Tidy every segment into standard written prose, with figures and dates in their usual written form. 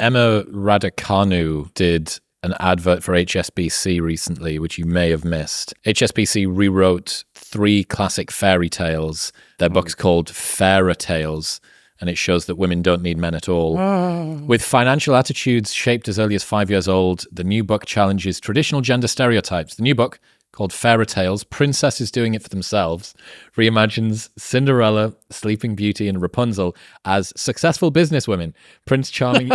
Emma Raducanu did an advert for HSBC recently, which you may have missed. HSBC rewrote 3 classic fairy tales. Their book's called Fairer Tales, and it shows that women don't need men at all. With financial attitudes shaped as early as 5 years old, the new book challenges traditional gender stereotypes. The new book, called Fairer Tales, Princesses Doing It for Themselves, reimagines Cinderella, Sleeping Beauty, and Rapunzel as successful businesswomen. Prince Charming...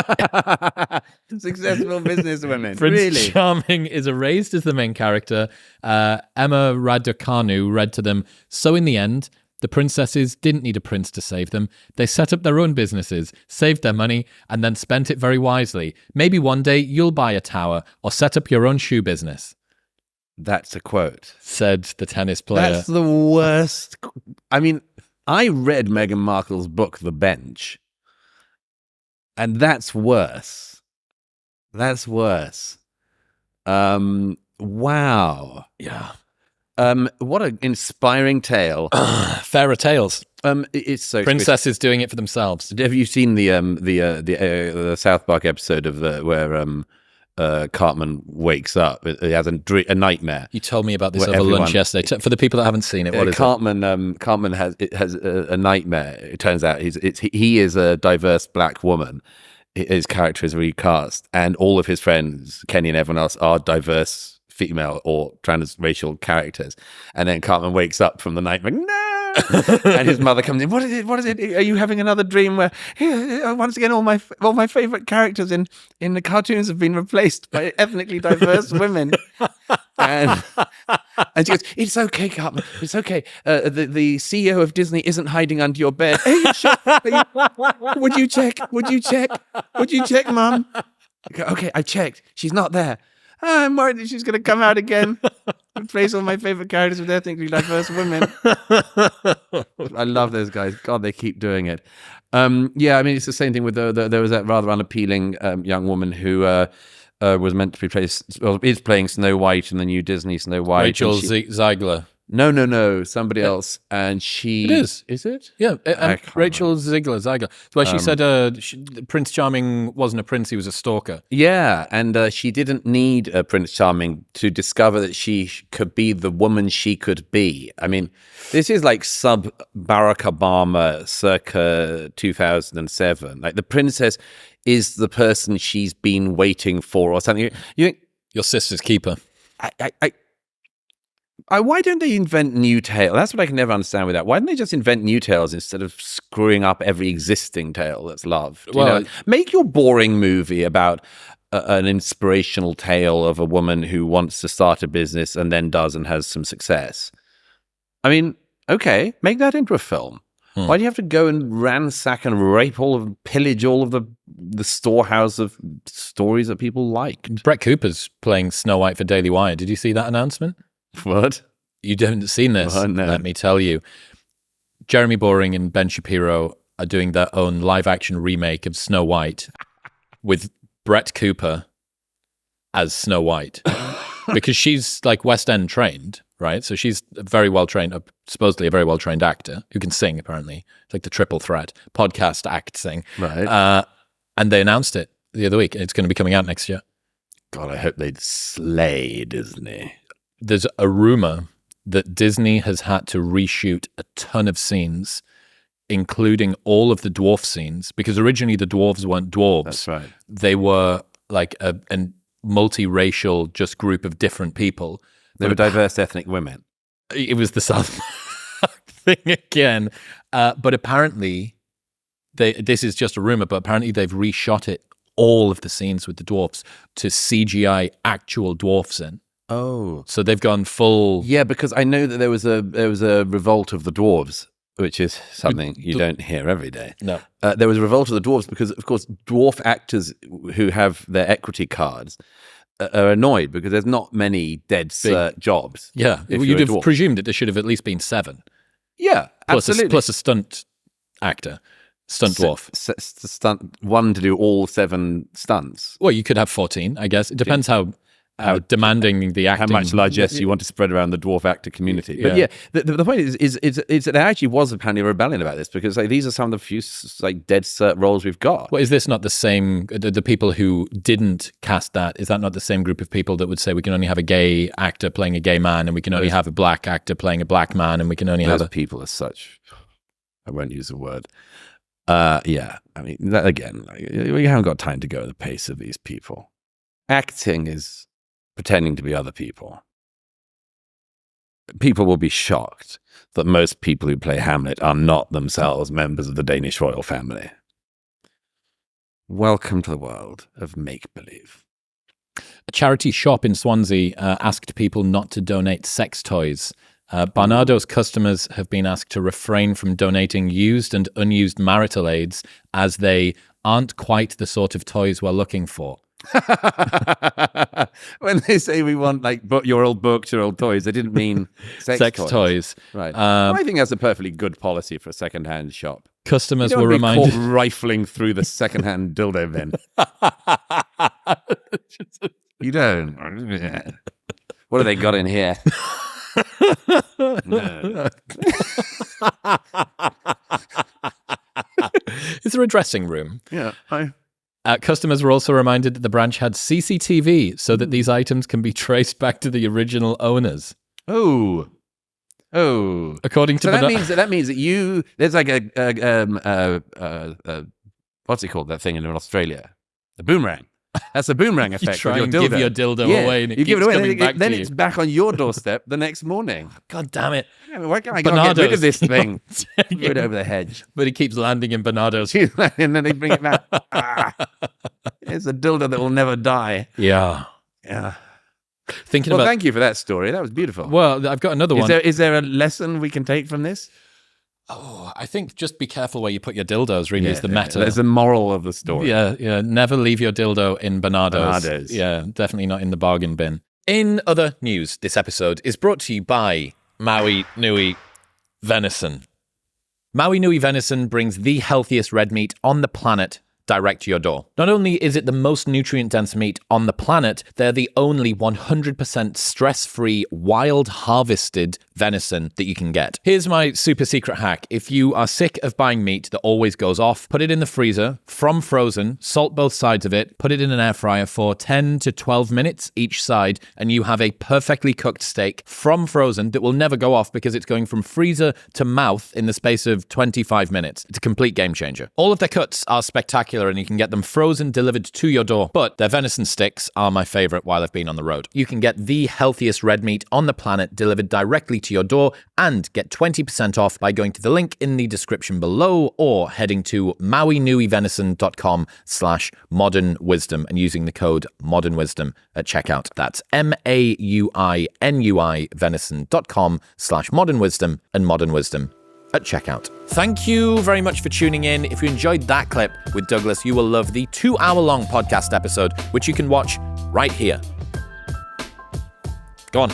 Successful businesswomen, Prince Charming is erased as the main character. Emma Raducanu read to them, "So in the end, the princesses didn't need a prince to save them. They set up their own businesses, saved their money, and then spent it very wisely. Maybe one day you'll buy a tower or set up your own shoe business." That's a quote. Said the tennis player. That's the worst. I mean, I read Meghan Markle's book, The Bench, and that's worse. That's worse. Wow. Yeah. What an inspiring tale. Fairer Tales. It's so Princesses doing it for themselves. Have you seen the South Park episode of where Cartman wakes up? He has a nightmare. You told me about this over lunch yesterday. For the people that haven't seen it, what is it? Cartman has a nightmare. It turns out he is a diverse black woman. His character is recast, and all of his friends, Kenny and everyone else, are diverse female or transracial characters. And then Cartman wakes up from the nightmare. No. And his mother comes in. What is it? What is it? Are you having another dream where once again all my favorite characters in the cartoons have been replaced by ethnically diverse women? And she goes, "It's okay, Cartman. It's okay. The CEO of Disney isn't hiding under your bed. Are you sure? Would you check? Would you check, Mum?" Okay, I checked. She's not there. I'm worried that she's going to come out again and replace all my favorite characters with ethnically diverse women. I love those guys. God, they keep doing it. Yeah, I mean, it's the same thing with there was that rather unappealing young woman who was meant to be is playing Snow White in the new Disney Snow White. Rachel Ziegler. No, somebody else. And she... It is. Is it? Yeah, Rachel Ziegler. Well, she said Prince Charming wasn't a prince, he was a stalker. Yeah, and she didn't need Prince Charming to discover that she could be the woman she could be. I mean, this is like sub-Barack Obama circa 2007. Like, the princess is the person she's been waiting for or something. You think... Your sister's keeper. Why don't they invent new tales? That's what I can never understand with that. Why don't they just invent new tales instead of screwing up every existing tale that's loved? Well, make your boring movie about an inspirational tale of a woman who wants to start a business and then does and has some success. I mean, okay, make that into a film. Why do you have to go and ransack and pillage all of the storehouse of stories that people like? Brett Cooper's playing Snow White for Daily Wire. Did you see that announcement? What? You haven't seen this? Oh, no. Let me tell you. Jeremy Boring and Ben Shapiro are doing their own live-action remake of Snow White with Brett Cooper as Snow White. Because she's like West End trained, right? So she's supposedly a very well-trained actor who can sing, apparently. It's like the triple threat, podcast, act, sing. Right. And they announced it the other week. It's going to be coming out next year. God, I hope they'd slay Disney. There's a rumor that Disney has had to reshoot a ton of scenes, including all of the dwarf scenes, because originally the dwarves weren't dwarves. That's right. They were like a multiracial just group of different people. They were diverse ethnic women. It was the South thing again. But apparently, this is just a rumor, but apparently they've reshot it, all of the scenes with the dwarfs, to CGI actual dwarfs in. Oh, so they've gone full. Yeah, because I know that there was a revolt of the dwarves, which is something you don't hear every day. No, there was a revolt of the dwarves because, of course, dwarf actors who have their equity cards are annoyed because there's not many dead cert jobs. Yeah, you'd have presumed that there should have at least been 7. Yeah, absolutely. Plus a stunt actor, dwarf. Stunt one to do all 7 stunts. Well, you could have 14, I guess. It depends how demanding the acting. How much largesse you want to spread around the dwarf actor community. But the point is there actually was apparently a rebellion about this, because like, these are some of the few like dead cert roles we've got. Well, is this not the same, the people who didn't cast that, is that not the same group of people that would say we can only have a gay actor playing a gay man, and we can only have a black actor playing a black man, and we can only have people as such, I won't use the word. I mean, that, again, like, we haven't got time to go at the pace of these people. Acting is pretending to be other people. People will be shocked that most people who play Hamlet are not themselves members of the Danish royal family. Welcome to the world of make-believe. A charity shop in Swansea asked people not to donate sex toys. Barnardo's customers have been asked to refrain from donating used and unused marital aids, as they aren't quite the sort of toys we're looking for. When they say we want like your old books, your old toys, they didn't mean sex toys. Right. I think that's a perfectly good policy for a second-hand shop. Customers were reminded, caught rifling through the second-hand dildo bin. You don't. What have they got in here? No. Is there a dressing room? Yeah. Customers were also reminded that the branch had CCTV so that these items can be traced back to the original owners. Oh. According to that means that there's like a what's it called, that thing in Australia? A boomerang. That's the boomerang effect. You try and give your dildo away, and it keeps coming back to you. Then it's back on your doorstep the next morning. God damn it. Why can't I get rid of this thing? Throw it over the hedge. But it keeps landing in Bernardo's. And then they bring it back. It's a dildo that will never die. Yeah. Thank you for that story. That was beautiful. Well, I've got another one. Is there a lesson we can take from this? Oh, I think just be careful where you put your dildos, really, is the meta. There's the moral of the story. Yeah. Never leave your dildo in Bernardo's. Yeah, definitely not in the bargain bin. In other news, this episode is brought to you by Maui Nui Venison. Maui Nui Venison brings the healthiest red meat on the planet direct to your door. Not only is it the most nutrient-dense meat on the planet, they're the only 100% stress-free, wild-harvested venison that you can get. Here's my super secret hack. If you are sick of buying meat that always goes off, put it in the freezer, from frozen, salt both sides of it, put it in an air fryer for 10 to 12 minutes each side, and you have a perfectly cooked steak from frozen that will never go off because it's going from freezer to mouth in the space of 25 minutes. It's a complete game changer. All of their cuts are spectacular, and you can get them frozen, delivered to your door. But their venison sticks are my favorite while I've been on the road. You can get the healthiest red meat on the planet delivered directly to your door, and get 20% off by going to the link in the description below, or heading to mauinuivenison.com/modernwisdom and using the code modernwisdom at checkout. That's MAUINUI venison.com/modernwisdom and modernwisdom at checkout. Thank you very much for tuning in. If you enjoyed that clip with Douglas, you will love the 2-hour-long podcast episode, which you can watch right here. Go on.